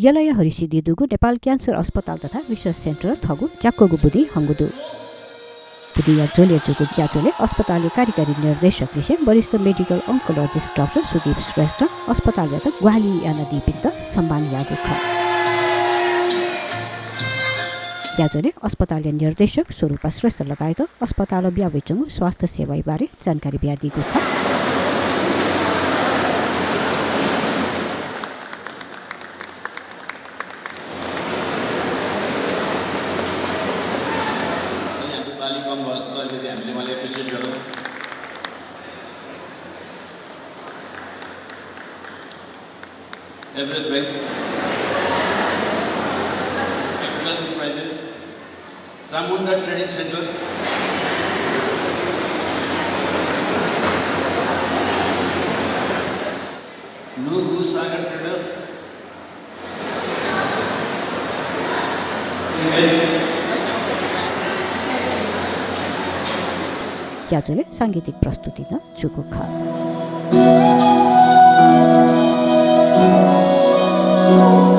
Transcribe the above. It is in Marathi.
यलय हरिसिद्धि दुगु नेपाल क्यान्सर अस्पताल तथा रिसर्च सेन्टर थगु च्याक्कोगु बुद्धि हंगुदु बुद्धिया जोले जुगु च्याचोले अस्पतालले कार्यकारी निर्देशक लिसे वरिष्ठ मेडिकल अन्कोलोजिस्ट डाक्टर सुदीप श्रेष्ठ अस्पताल जात ग्वाली याना दिपिन्त सम्मान यागु ख ज्याजोले अस्पतालले निर्देशक स्वरूपा श्रेष्ठ लगायत अस्पताल व्यावचंगु स्वास्थ्य सेवा बारे जानकारी बिया दिगु ख Everett Bank, Capital Prices, Zamunda Training Center, Nugu Sagar Traders, ज्याजोले सांगीतिक प्रस्तुति न चुकु ख Thank you.